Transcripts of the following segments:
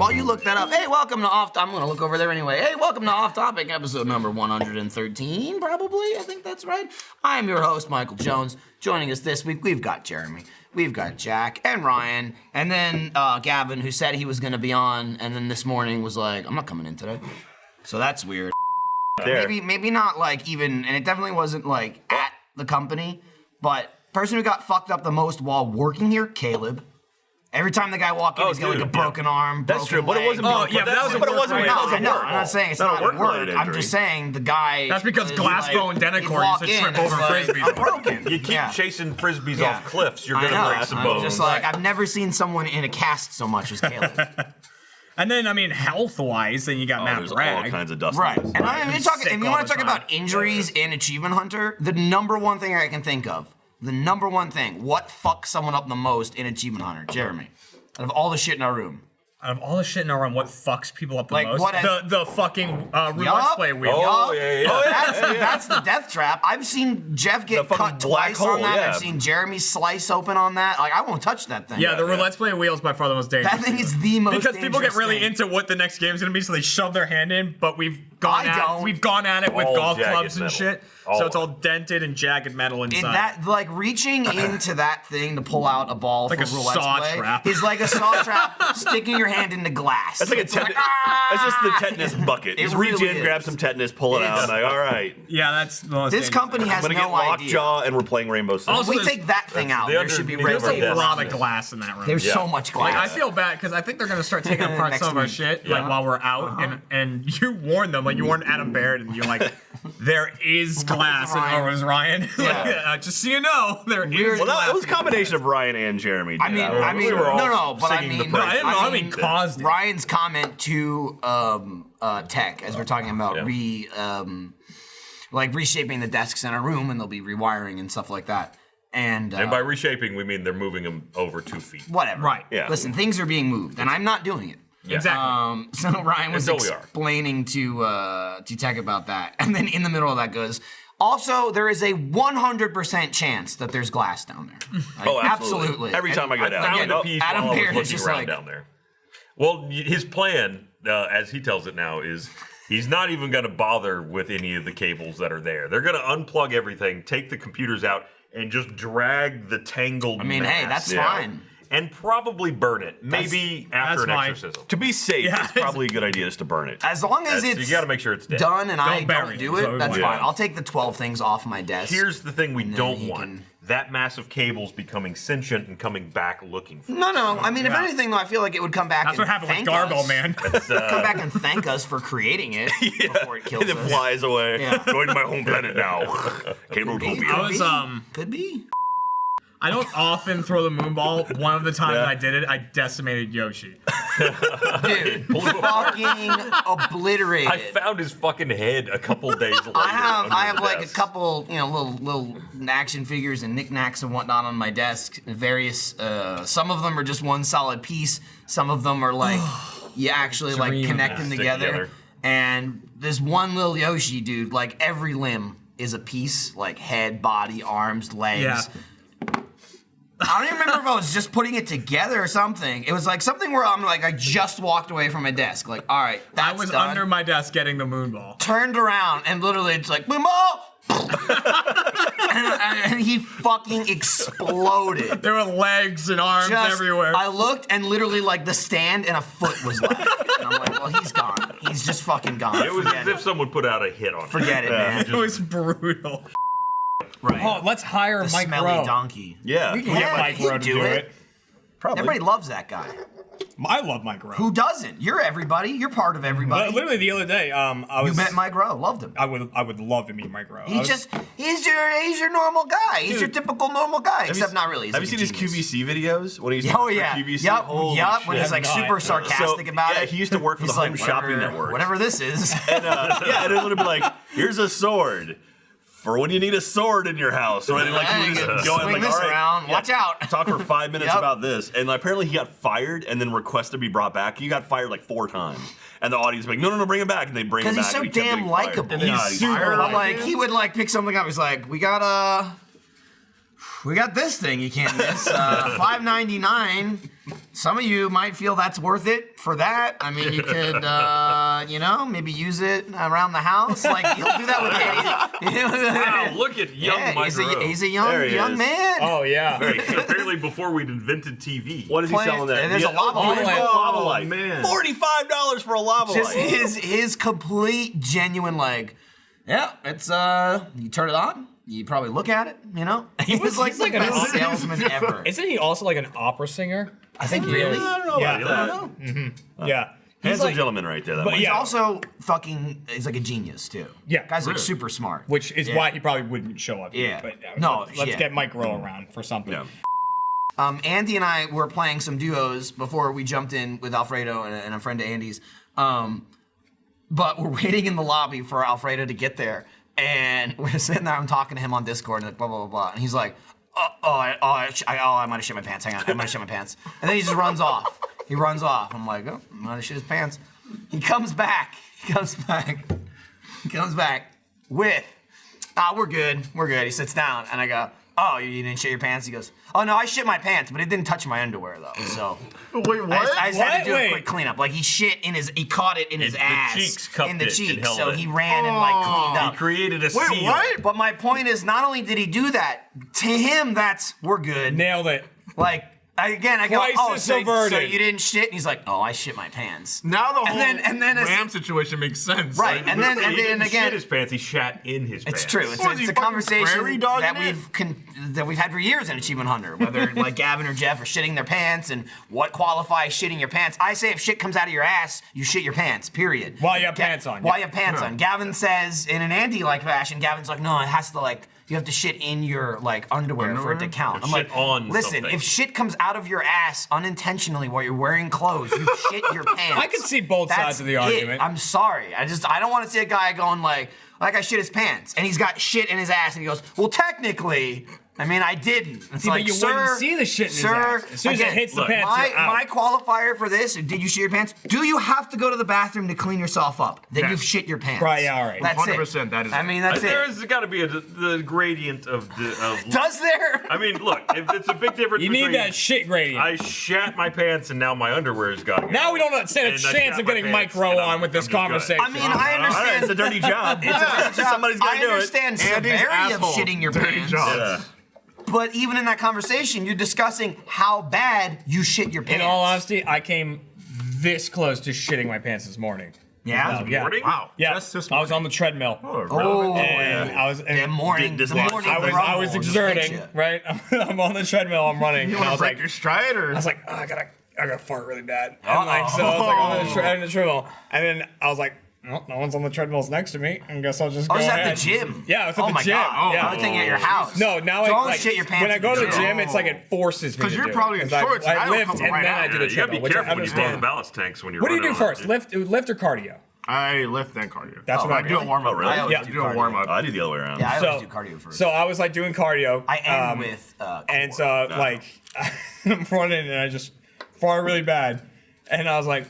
while you look that up, hey, welcome to Off. I'm gonna look over there anyway. Hey, welcome to Off Topic, episode number 113, probably. I think that's right. I am your host, Michael Jones. Joining us this week, we've got Jeremy, we've got Jack, and Ryan, and then Gavin, who said he was gonna be on, and then this morning was like, I'm not coming in today. So that's weird. Maybe not like even, and it definitely wasn't like at the company, but person who got fucked up the most while working here, Caleb. Every time the guy walked in, he's got like a broken arm, That's true, but it wasn't. Oh, yeah, but it wasn't. No, I'm not saying it's not work. I'm just saying the guy. That's because Glassbone Denecour used to trip over frisbees. I'm broken. You keep chasing frisbees off cliffs, you're gonna break some bones. Just like I've never seen someone in a cast so much as Caleb. And then, I mean, health-wise, then you got Matt there's Bragg. all kinds of dust. Right. And if you want to talk about injuries in Achievement Hunter, the number one thing I can think of, what fucks someone up the most in Achievement Hunter? Jeremy. Out of all the shit in our room. Out of all the shit in our room, what fucks people up the Like, most? what has- The fucking roulette play wheel. That's the death trap. I've seen Jeff get cut twice on that. I've seen Jeremy slice open on that. Like, I won't touch that thing. Yeah, the roulette play wheel is by far the most dangerous. That thing is the most because people get really thing. into what the next game's gonna be, so they shove their hand in. But we've gone at it with All golf jagged clubs and metal. shit. So it's all dented and jagged metal inside. That like reaching into that thing to pull out a ball like for a roulette saw play trap. is like a saw trap sticking your hand into glass. That's like a tetanus. That's just the tetanus bucket. Just reach in, grab some tetanus, pull it out. Like, all right. Yeah, that's the most This dangerous. company has I'm gonna no get idea. lockjaw, and we're playing Rainbow Six. Also, If we take that thing out, the there should be underneath There's regular a lot glass. of glass in that room. There's so much glass. Like, I feel bad because I think they're gonna start taking apart Next some of our week. shit like while we're out, and you warned them, like you warned Adam Barrett, and you're like, there is glass, and it was Ryan. Yeah. Just so you know, there is Well, glass. it was a combination of Ryan and Jeremy. I mean, we were all but I singing the mean, praises. I mean, caused it. Ryan's comment to tech as we're talking about reshaping the desks in our room, and they'll be rewiring and stuff like that. And by reshaping, we mean they're moving them over 2 feet. whatever. Right. Yeah. Listen, things are being moved, and I'm not doing it. Exactly. So Ryan was Until we are. explaining to Tech about that, and then in the middle of that goes, also, there is a 100% chance that there's glass down there. Like, Oh, absolutely. Every time I go down, Found a piece Adam while I was Barrett is looking just around like- down there. Well, his plan, as he tells it now, is he's not even going to bother with any of the cables that are there. They're going to unplug everything, take the computers out, and just drag the tangled I mean, hey, mass that's fine. and probably burn it. Maybe after an fine. exorcism. to be safe, it's probably a good idea just to burn it. As long as You it's got to make sure it's dead. done and I bury don't it, do is what it, we that's want. fine. Yeah. I'll take the 12 things off my desk. Here's the thing we then don't he want. can- That massive cable's becoming sentient and coming back looking for No. I mean, if anything, though, I feel like it would come back That's and what happened with thank Gargle, us. man. Come back and thank us for creating it before it kills And it us. flies away. Yeah. Going to my home planet now. Cabletopia. I was, Could be. I don't often throw the moonball. One of the times I did it, I decimated Yoshi. Dude, fucking obliterated. I found his fucking head a couple days later. I have under the like a desk. couple, little action figures and knickknacks and whatnot on my desk. Various, some of them are just one solid piece. Some of them are like, you actually like Dream connect them stick together. together. And this one little Yoshi dude, like every limb is a piece, like head, body, arms, legs. Yeah. I don't even remember if I was just putting it together or something. It was like something where I'm like, I just walked away from my desk. Like, all right, I that's was done. under my desk getting the moonball. Turned around and literally it's like, Moonball! and he fucking exploded. There were legs and arms everywhere. I looked and literally like the stand and a foot was left. And I'm like, well, he's gone. He's just fucking gone. It was Forget as if someone put out a hit on him. Forget it, man. It was brutal. Right. Oh, let's hire The Mike smelly Rowe. donkey. Yeah. We can get Mike he'd Rowe to do it. Probably. Everybody loves that guy. I love Mike Rowe. Who doesn't? You're everybody. You're part of everybody. Literally the other day, You met Mike Rowe. Loved him. I would love to meet Mike Rowe. He's your normal guy. He's your typical normal guy, except not really. He's Have like you a seen his genius. QVC videos? When he's Oh yeah, QVC? yup, Holy when he's shit. like I've super not. sarcastic about yeah, it. he used to work for He's the like, Home Shopping Network. Whatever this is. And and it'll be like, here's a sword for when you need a sword in your house. So like, Yeah, he you was can going swing like, this all right, around. Watch out. Talk for 5 minutes Yep. about this, and apparently he got fired and then requested to be brought back. He got fired like 4 times, and the audience was like, no, bring him back, and they bring him back. Because he's so and he kept damn getting fired. likable. Yeah, He's super fired. Like he would like pick something up. He's like, we got this thing you can't miss. $5.99. Some of you might feel that's worth it for that. I mean, you could, maybe use it around the house. Like, you'll do that with any. Wow, look at young Mike Rowe. He's a young man. Oh yeah. Apparently, before we'd invented TV. What is he selling there? There's a lava light. Lava light. Man. $45 for a lava Just light. his complete, genuine, like, yeah, it's, you turn it on. You probably look at it, He was like the best salesman ever. Isn't he also like an opera singer? I think he really? is. I don't know Yeah. about that. Yeah. He's Handsome like, gentleman right there. That but one. He's yeah. also he's like a genius, too. Yeah. Guy's like Really? super smart. which is Yeah. why he probably wouldn't show up. Yeah. But No, let's yeah. get Mike Rowe around for something. Yeah. Andy and I were playing some duos before we jumped in with Alfredo and a friend of Andy's. But we're waiting in the lobby for Alfredo to get there. And we're sitting there, I'm talking to him on Discord, and like, blah, blah, blah, blah. And he's like, I might have shit my pants. Hang on, I might have shit my pants. And then he just runs off. He runs off. I'm like, I might have shit his pants. He comes back with, we're good. He sits down, and I go, oh, you didn't shit your pants? He goes, oh, no, I shit my pants, but it didn't touch my underwear, though, so. Wait, what? I just had to do Wait. a quick cleanup. Like, he caught it in his The ass. cheeks cupped in the it and cheeks, held so it. he ran and, like, cleaned He up. created a seal. But my point is, not only did he do that, to him, we're good. Nailed it. Like, I go, Crisis so averted. you didn't shit? And he's like, oh, I shit my pants. Now the whole and then Ram situation makes sense. Right, Like, and then He didn't again, shit his pants. He shat in his pants. it's true. It's What, is he a fucking conversation prairie dogging that we've had for years in Achievement Hunter, whether like Gavin or Jeff are shitting their pants and what qualifies shitting your pants. I say if shit comes out of your ass, you shit your pants, period. While you have pants on. While you have pants on. Gavin says, in an Andy-like fashion, Gavin's like, no, it has to like, you have to shit in your like underwear for it to count. I'm Shit like, on listen, something. if shit comes out of your ass unintentionally while you're wearing clothes, you shit your pants. I can see both That's sides of the it. argument. I'm sorry. I don't want to see a guy going like I shit his pants and he's got shit in his ass and he goes, well, technically, I mean, I didn't. It's See, like, but you sir, wouldn't see the shit in his sir, ass. As soon as it again, hits the look, pants, you're out. my qualifier for this, did you shit your pants? Do you have to go to the bathroom to clean yourself up? Then you've shit your pants. Right, yeah, all right. That's 100%, that is I mean, that's There's got to be the gradient of Does there? I mean, look, if it's a big difference You between need that shit gradient. I shat my pants and now my underwear's got to go. Now we don't stand a And I chance shat of my getting pants, Mike Rowe and on with this I'm just conversation. I mean, I All right, understand. it's a dirty job. It's a dirty job. Somebody's got to I do it. understand Andy's severity of asshole. shitting your Dirty pants. job. Yeah. But even in that conversation, you're discussing how bad you shit your In pants. all honesty, I came this close to shitting my pants this morning. Yeah? Yeah. Morning? Wow. Yeah, Just this I was on the treadmill. Oh, And I was. the And morning, Did the this morning I I was rumble just exerting, hit you. right? I'm on the treadmill, I'm running. You And I want to was break like, your stride, or? I was like, oh, I gotta fart really bad. And like, so I was like on the treadmill, and then I was like, well, no one's on the treadmills next to me. I guess I'll just Oh, go is that ahead. the gym? Yeah, it's at oh the my gym. God. Yeah. I was thinking at your house. No, now Don't I like shit your pants when I at go the to the gym. gym, it's like it forces me. Because to you're do probably it. in 'Cause shorts, I and I don't lift come and right then I out. do the You got to be treadmill, which I careful when you pull the understand. ballast tanks when you're What do you running do on first? it. Lift or cardio? I lift then cardio. That's what I do a warm up. Oh, really? I always Yeah. do do a cardio. warm up. I do the other way around. Yeah, I always So- do cardio first. So I was like doing cardio. I end with And core. so like I'm running and I just fart really bad, and I was like,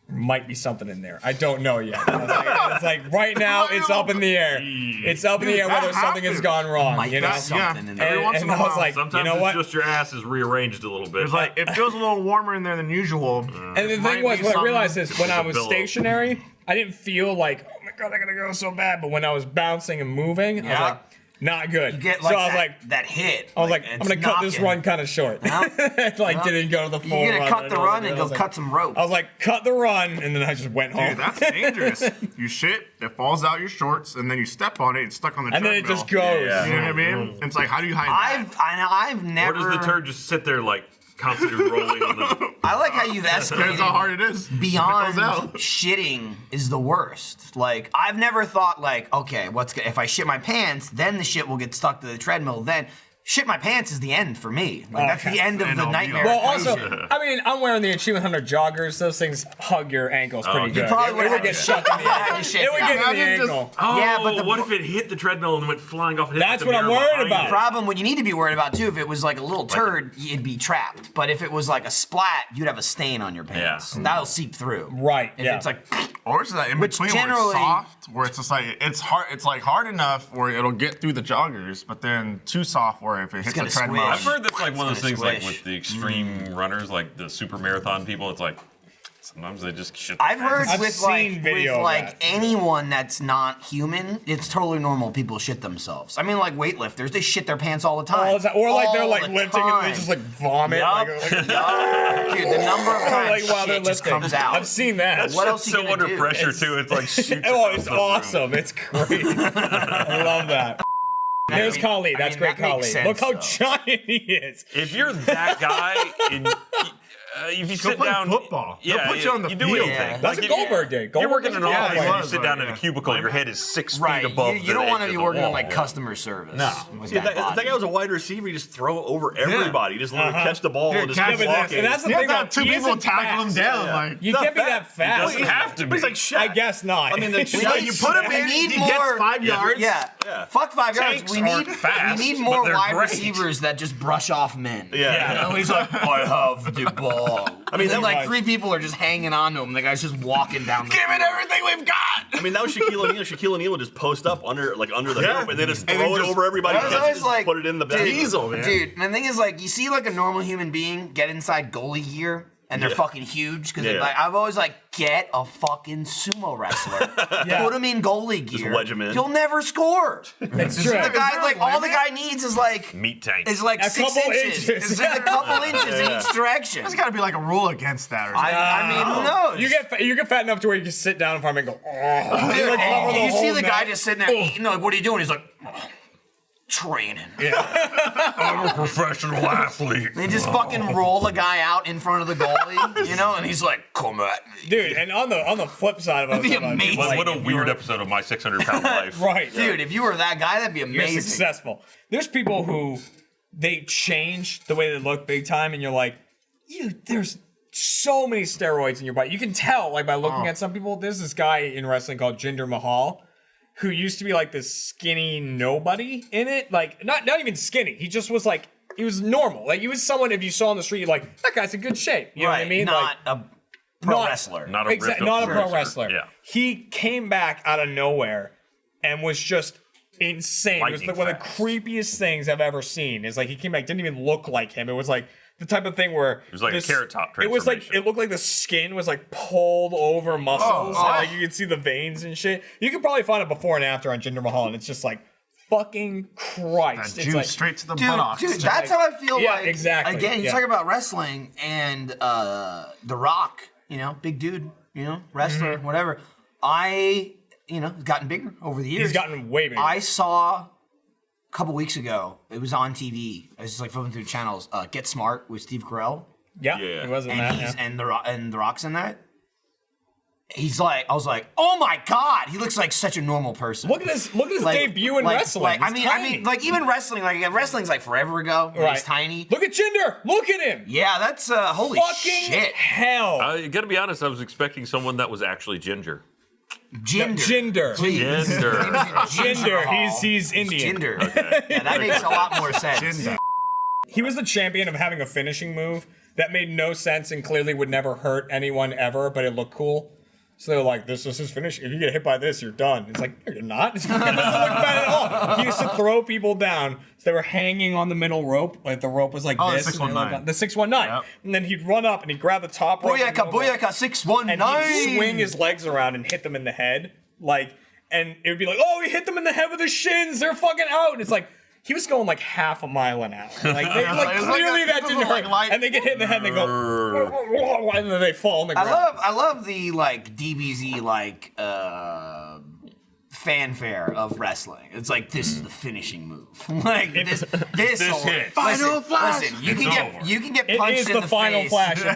might be something in there. I don't know yet. I was like, it's like right now it's up in the air. It's up in the air that whether something has happens. gone wrong. Might You be know. something in there. Every once in a I was while. like, Sometimes you know what? it's just your ass is rearranged a little bit. It's like it feels a little warmer in there than usual. And the Might thing was, be what I something- realized is when I was billow. stationary, I didn't feel like, oh my god, I gotta go so bad. But when I was bouncing and moving, I was Yeah. like, not good. You get so like I was that, like, that hit. I'm gonna cut this run kind of short. It like didn't go to the full You're run. gonna cut the run and go cut some rope. I was like, cut the run, and then I just went home. Dude, that's dangerous. You shit, it falls out your shorts, and then you step on it, it's stuck on the and then treadmill. it just goes. Yeah. You know what I mean? It's like, how do you hide that? I've or never. does the turd just sit there like constantly rolling on the I like how you've That's escalated how hard it is. beyond It goes out. shitting is the worst. Like I've never thought like, okay, if I shit my pants, then the shit will get stuck to the treadmill. Then shit my pants is the end for me. Like that's the end of the nightmare. Well, also, equation. I mean, I'm wearing the Achievement Hunter joggers. Those things hug your ankles pretty good. probably It would've would had get to stuck in the had ankle. to shit It would that. get in the Imagine just- ankle. Oh, Yeah, but the- what if it hit the treadmill and went flying off? And hit That's the what I'm mirror worried behind about. it? Problem, what you need to be worried about too, if it was like a little turd, you'd be trapped. But if it was like a splat, you'd have a stain on your pants. Yeah. That'll seep through. Right, If yeah. it's like, Or it's that in Which between where generally- it's soft, where it's just like it's hard. It's like hard enough where it'll get through the joggers, but then too soft where or if it hits gonna a treadmill. squish. I've heard that's like one of those gonna things, like squish. with the extreme runners, like the super marathon people. It's like sometimes they just shit. I've heard I've with seen video of that. anyone that's not human, it's totally normal. People shit themselves. I mean, like weightlifters, they shit their pants all the time. All the time. Or like they're All like the lifting and they time. just like vomit. Yup. Like, Yup. Dude, the number of times like while they're shit just lifting. comes out. I've seen that. What else are you so gonna under do? pressure too. It's like shoots Oh, across it's the room. awesome. It's great. I love that. There's Kali. That's great, that makes Kali. sense, Look how though. giant he is. If you're that guy, if you sit play down, football. They'll put you on the you do field. anything. Yeah. That's what if Goldberg did. You're Goldberg working in an was a office, football and player. you sit down in a Yeah. cubicle, your head is 6 Right, feet above you don't want want to be working in like customer service. No. with Dude, that that body. guy was a wide receiver. You just throw it over everybody. You just literally catch the ball Yeah, and just catch keep it. walking. And that's the You have thing to about have two he people isn't tackle him fast. down. Yeah. Like, You He's can't be not that fast. fast. He doesn't have to But he's be. like Shaq. I guess not. I mean, like, We Shaq, need- you put him we in, need he more- gets 5 yards. Yeah. Yeah. Fuck 5 yards. Tanks We need aren't fast, we need but more they're wide great. receivers that just brush off men. Yeah. You know, he's like, I have the ball. I mean, then like right. 3 people are just hanging on to him. The guy's just walking down the Give it everything we've got. I mean, that was Shaquille O'Neal. Shaquille O'Neal would just post up under the hoop and then just And throw then it just- over everybody. I was Catch it, always just like, put it in the dude, diesel, man. Dude, and the thing is, like, you see like a normal human being get inside goalie gear and they're Yeah. fucking huge because Yeah. like I've always like get a fucking sumo wrestler, Yeah. put him in goalie gear, wedge him in. He'll never score. It's true. The guy, like, all the guy needs is like Meat tank. is like A 6 couple inches. inches. It's just a couple inches in each direction. there's got to be like a rule against that or something. I mean, who knows? You get fat enough to where you can sit down in front of him and go, oh. Dude, Like, cover the you see whole the net. guy just sitting there eating. Like, what are you doing? He's like, "Oh, training. I'm a professional athlete. They just fucking roll a guy out in front of the goalie, you know, and he's like, "Come at me." Dude, and on the flip side of it, That'd be amazing. What a if weird you're- episode of my 600-pound life. right, Dude, if you were that guy, that'd be you're amazing. successful. There's people who they change the way they look big time, and you're like, there's so many steroids in your body. You can tell, like, by looking at some people. There's this guy in wrestling called Jinder Mahal, who used to be like this skinny nobody in it. Like, not even skinny. He just was like, he was normal. Like, he was someone, if you saw on the street, you're like, that guy's in good shape. You know what I mean? Not Like, a pro not- wrestler. Not a not a pro wrestler. wrestler. Yeah. He came back out of nowhere and was just insane. It was Lightning one of the fast. creepiest things I've ever seen. It's like he came back, didn't even look like him. It was like the type of thing where it was like a Carrot Top It was like transformation. it looked like the skin was like pulled over muscles. And, like you could see the veins and shit. You could probably find a before and after on Jinder Mahal, and it's just like fucking Christ. That It's juice like, straight to the Dude, buttocks. that's how I feel Yeah, like. exactly, Again, you yeah. talk about wrestling and The Rock, you know, big dude, you know, wrestler, whatever. Gotten bigger over the years. he's gotten way bigger. I saw a couple weeks ago, it was on TV. I was just like flipping through channels. Get Smart with Steve Carell. yeah, Yeah. he wasn't And that. he's Yeah. and the Rock's in that. He's like, I was like, oh my god, he looks like such a normal person. Look at his debut in wrestling. Like, He's tiny. like even wrestling, like wrestling's like forever ago. When he's tiny. Look at Jinder. Look at him. Yeah, that's holy Fucking shit. hell. You gotta be honest, I was expecting someone that was actually ginger. Jinder. Jinder. Jinder. He's Indian. Jinder. Yeah, that makes a lot more sense. Jinder. He was the champion of having a finishing move that made no sense and clearly would never hurt anyone ever, but it looked cool. So they're like, this is his finish. If you get hit by this, you're done. It's like, no, you're not. It doesn't look bad at all. He used to throw people down. So they were hanging on the middle rope. Like the rope was like Oh, the this. and they were 619. like, the 619. Yep. And then he'd run up and he'd grab the top rope. and Booyaka, go up. booyaka, 619. And he'd swing his legs around and hit them in the head. Like, and it would be like, oh, he hit them in the head with his shins. They're fucking out. And it's like, he was going like half a mile an hour. Like, they, like It's like clearly a- that it didn't was hurt. like light- And they get hit in the head and they go, and then they fall on the ground. I love the like DBZ like fanfare of wrestling. It's like this is the finishing move. Like this This hit. Final flash. Listen, you It's can over. get punched It is in the the final face. flash of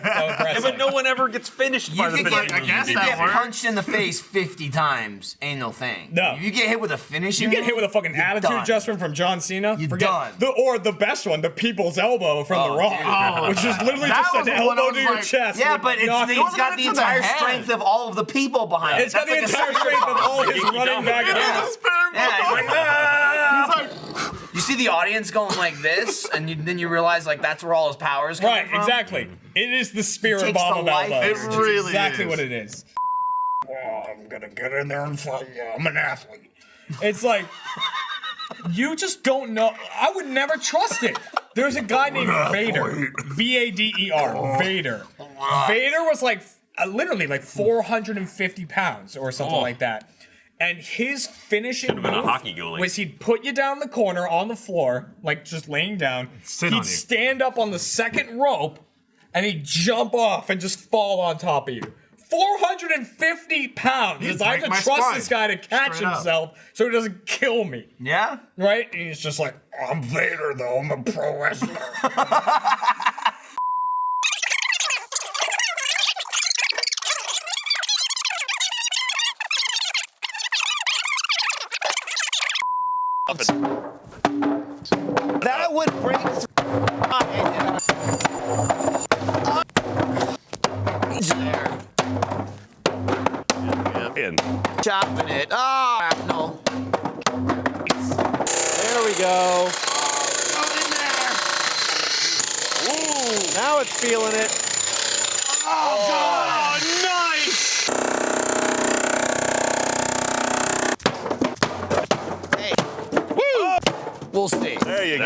wrestling. But no one ever gets finished You by the can finishing get, move. I guess you that get works. punched in the face 50 times. Ain't no thing. No. If you get hit with a finishing You get hit with a fucking you're attitude done. adjustment from John Cena. You're Forget done. or the best one, the people's elbow from Oh, The Rock, dude. which is literally That just was an the one I elbow was to your like- chest. Yeah, with but it's nothing. got the to the entire head. strength of all of the people behind it. It's got the That's like a entire strength of all his Yankee running back. Doodle. Yeah. It's very Yeah, much it's like, "Ah." You see the audience going like this, and then you realize like that's where all his power is coming Right, from. exactly. It is the spirit takes bomb the of life elbows. out of It's it. Really exactly is. what it is. Oh, I'm gonna get in there and fight you. I'm an athlete. It's like You just don't know. I would never trust it. There's a guy named Vader. Vader. Vader. Vader was like literally like 450 pounds or something like that. And his finishing Should've been a move hockey goalie. was he'd put you down in the corner on the floor, like just laying down. Sit on He'd you. stand up on the second rope, and he'd jump off and just fall on top of you. 450 pounds. He'd I have to break my trust spine. this guy to catch Straight up. himself so he doesn't kill me. Yeah? Right? And he's just like, I'm Vader though, I'm a pro wrestler. That would break There. Chopping it. Oh, no. There we go. Now it's feeling it. Hey. We'll see. There you go.